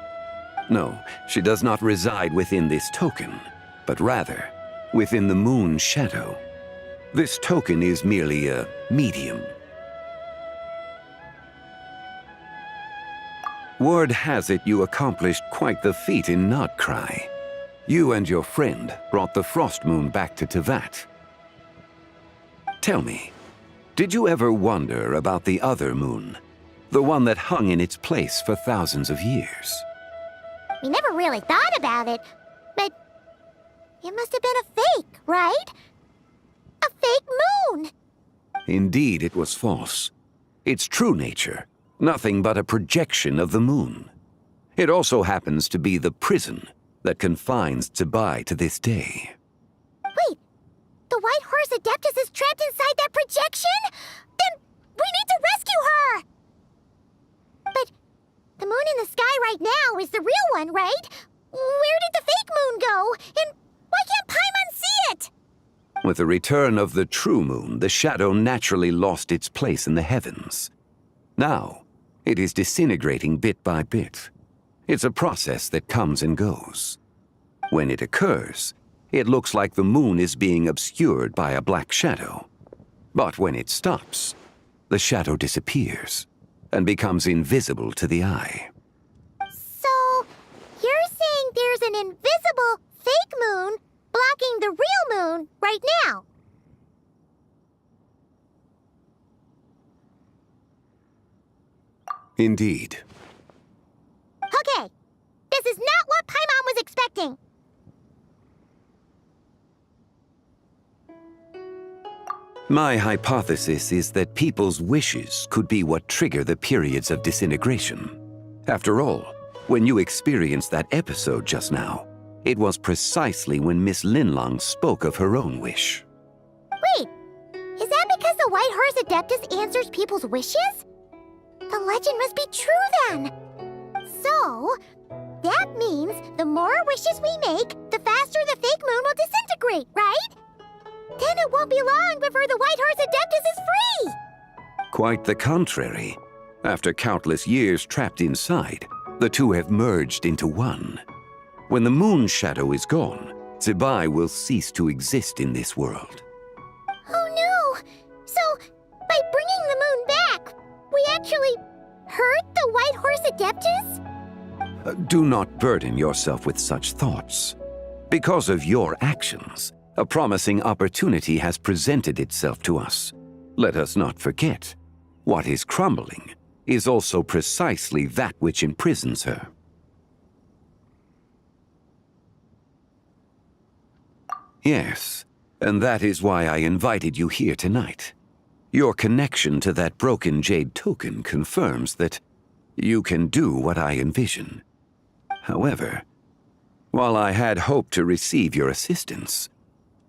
No, she does not reside within this token, but rather within the moon's shadow. This token is merely a medium. Word has it you accomplished quite the feat in Nodcry. You and your friend brought the Frost Moon back to Tevat. Tell me, did you ever wonder about the other moon? The one that hung in its place for thousands of years? We never really thought about it, but it must have been a fake, right? A fake moon! Indeed, it was false. Its true nature, nothing but a projection of the moon. It also happens to be the prison that confines Tsibai to this day. Wait, the White Horse Adeptus is trapped inside that projection? Then we need to rescue her! But the moon in the sky right now is the real one, right? Where did the fake moon go? And why can't Paimon see it? With the return of the true moon, the shadow naturally lost its place in the heavens. Now, it is disintegrating bit by bit. It's a process that comes and goes. When it occurs, it looks like the moon is being obscured by a black shadow. But when it stops, the shadow disappears and becomes invisible to the eye. So, you're saying there's an invisible fake moon blocking the real moon right now? Indeed. Okay, this is not what Paimon was expecting. My hypothesis is that people's wishes could be what trigger the periods of disintegration. After all, when you experienced that episode just now, it was precisely when Miss Linlong spoke of her own wish. Wait, is that because the White Horse Adeptus answers people's wishes? The legend must be true then. So, that means the more wishes we make, the faster the fake moon will disintegrate, right? Then it won't be long before the White Horse Adeptus is free! Quite the contrary. After countless years trapped inside, The two have merged into one. When the moon shadow is gone, Zibai will cease to exist in this world. Oh no! So, by bringing the moon back, we actually hurt the White Horse Adeptus? Do not burden yourself with such thoughts. Because of your actions, a promising opportunity has presented itself to us. Let us not forget, what is crumbling is also precisely that which imprisons her. Yes, and that is why I invited you here tonight. Your connection to that broken jade token confirms that you can do what I envision. However, while I had hoped to receive your assistance,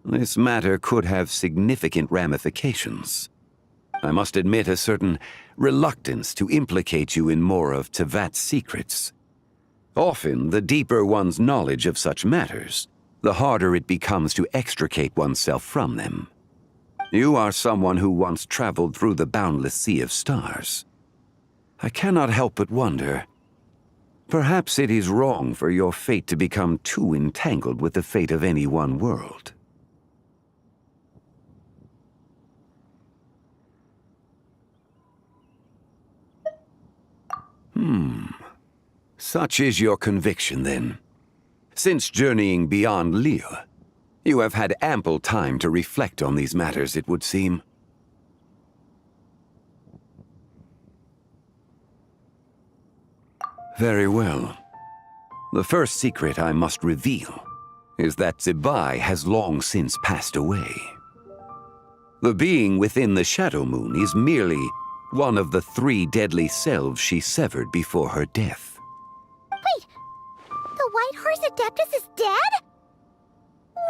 this matter could have significant ramifications. I must admit a certain reluctance to implicate you in more of Tevat's secrets. Often, the deeper one's knowledge of such matters, the harder it becomes to extricate oneself from them. You are someone who once traveled through the boundless sea of stars. I cannot help but wonder, perhaps it is wrong for your fate to become too entangled with the fate of any one world. Such is your conviction, then. Since journeying beyond Liyue, you have had ample time to reflect on these matters, it would seem. Very well. The first secret I must reveal is that Zibai has long since passed away. The being within the Shadow Moon is merely one of the 3 deadly selves she severed before her death. Wait, the White Horse Adeptus is dead?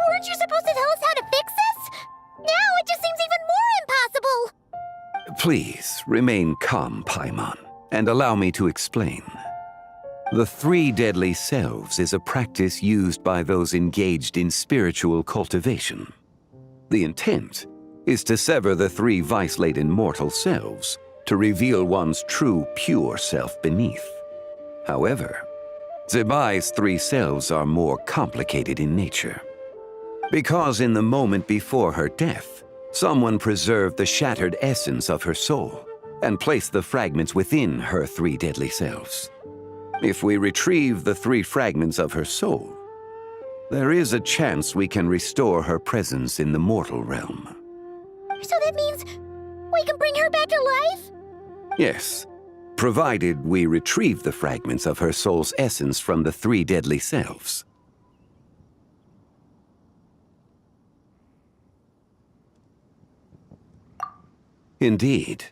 Weren't you supposed to tell us how to fix this? Now it just seems even more impossible! Please, remain calm, Paimon, and allow me to explain. The 3 deadly selves is a practice used by those engaged in spiritual cultivation. The intent is to sever the 3 vice-laden mortal selves to reveal one's true, pure self beneath. However, Zibai's 3 selves are more complicated in nature. Because in the moment before her death, someone preserved the shattered essence of her soul and placed the fragments within her 3 deadly selves. If we retrieve the 3 fragments of her soul, there is a chance we can restore her presence in the mortal realm. So that means we can bring her back to life? Yes, provided we retrieve the fragments of her soul's essence from the 3 deadly selves. Indeed,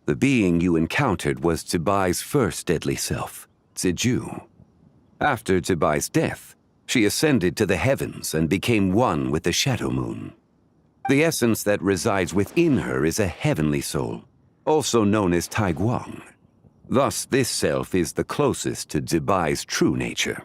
the being you encountered was Zibai's first deadly self, Ziju. After Zibai's death, she ascended to the heavens and became one with the Shadow Moon. The essence that resides within her is a heavenly soul, also known as Taiguang. Thus, this self is the closest to Zibai's true nature.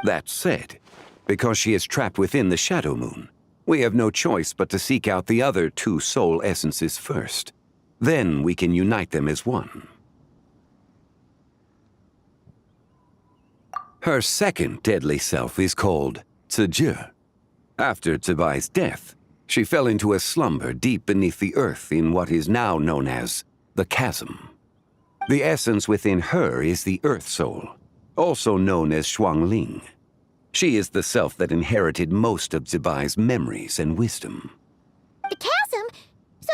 That said, because she is trapped within the Shadow Moon, we have no choice but to seek out the other 2 soul essences first. Then we can unite them as one. Her second deadly self is called Ziju. After Zibai's death, she fell into a slumber deep beneath the earth in what is now known as the Chasm. The essence within her is the Earth Soul, also known as Shuangling. She is the self that inherited most of Zibai's memories and wisdom. The chasm? So,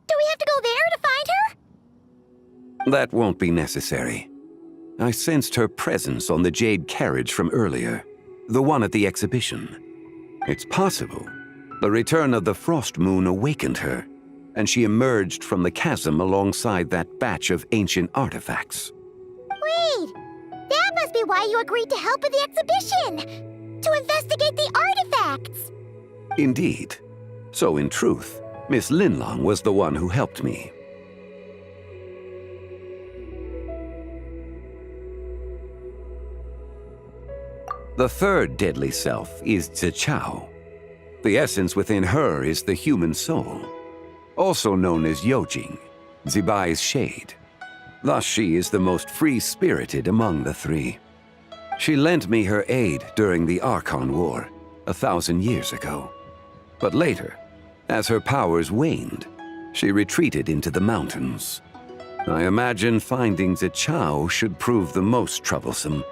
do we have to go there to find her? That won't be necessary. I sensed her presence on the jade carriage from earlier, the one at the exhibition. It's possible the return of the Frost Moon awakened her, and she emerged from the chasm alongside that batch of ancient artifacts. Wait! That must be why you agreed to help with the exhibition! To investigate the artifacts! Indeed. So in truth, Miss Linlong was the one who helped me. The third deadly self is Zichao. The essence within her is the human soul. also known as Yojing, Zibai's shade. Thus she is the most free-spirited among the three. She lent me her aid during the Archon War 1,000 years ago. But later, as her powers waned, she retreated into the mountains. I imagine finding Zichao should prove the most troublesome,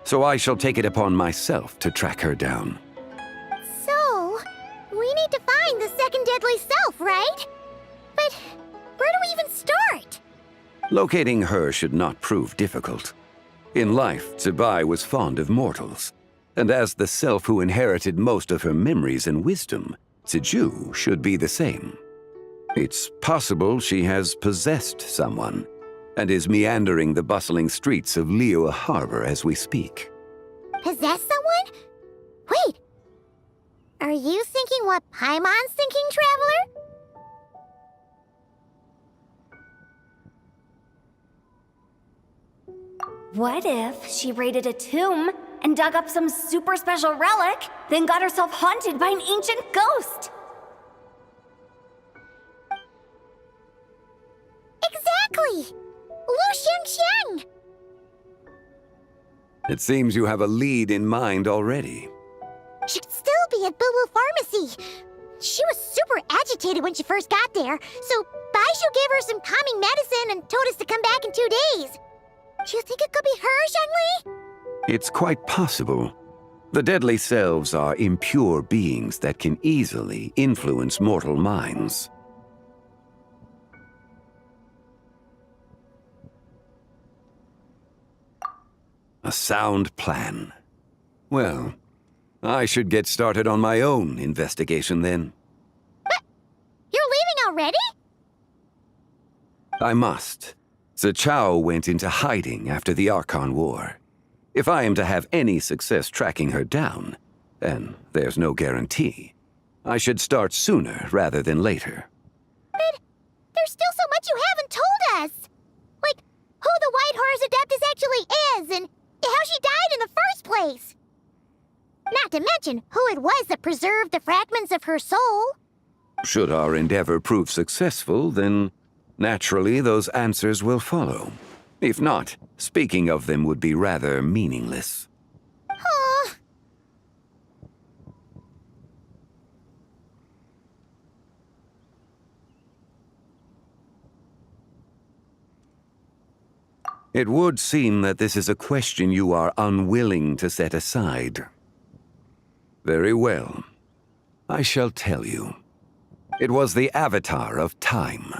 so I shall take it upon myself to track her down. So, we need to find the second deadly self, right? But where do we even start? Locating her should not prove difficult. In life, Zibai was fond of mortals, and as the self who inherited most of her memories and wisdom, Ziju should be the same. It's possible she has possessed someone, and is meandering the bustling streets of Liyue Harbor as we speak. Possess someone? Wait! Are you thinking what Paimon's thinking, Traveler? What if she raided a tomb and dug up some super special relic, then got herself haunted by an ancient ghost? Exactly! Lu Xiangxiang! It seems you have a lead in mind already. She'd still be at Boo Boo Pharmacy. She was super agitated when she first got there, so Baishu gave her some calming medicine and told us to come back in 2 days. Do you think it could be her, Zhengli? It's quite possible. The deadly selves are impure beings that can easily influence mortal minds. A sound plan. Well, I should get started on my own investigation then. But you're leaving already? I must. Zichao went into hiding after the Archon War. If I am to have any success tracking her down, and there's no guarantee, I should start sooner rather than later. But there's still so much you haven't told us! Like, who the White Horse Adeptus actually is, and how she died in the first place! Not to mention who it was that preserved the fragments of her soul. Should our endeavor prove successful, then naturally those answers will follow. If not, speaking of them would be rather meaningless. Huh. It would seem that this is a question you are unwilling to set aside. Very well. I shall tell you. It was the Avatar of Time.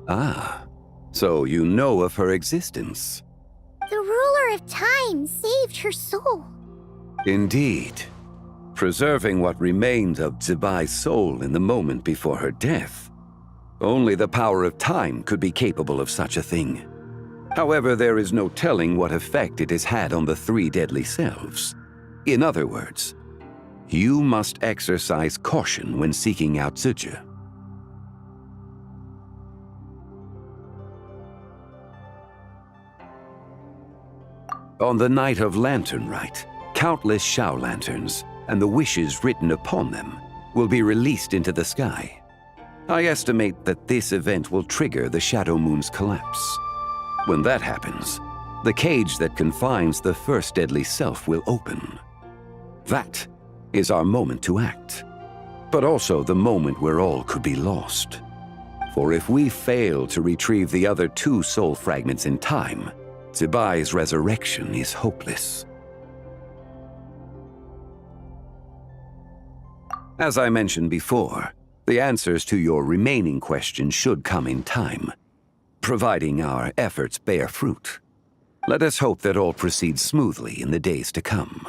Ah, so you know of her existence. The ruler of time saved her soul. Indeed. Preserving what remained of Zibai's soul in the moment before her death. Only the power of time could be capable of such a thing. However, there is no telling what effect it has had on the three deadly selves. In other words, you must exercise caution when seeking out Ziju. On the night of Lantern Rite, countless Shao lanterns and the wishes written upon them will be released into the sky. I estimate that this event will trigger the Shadow Moon's collapse. When that happens, the cage that confines the first deadly self will open. That is our moment to act, but also the moment where all could be lost. For if we fail to retrieve the other two soul fragments in time, Zibai's resurrection is hopeless. As I mentioned before, the answers to your remaining questions should come in time, providing our efforts bear fruit. Let us hope that all proceeds smoothly in the days to come.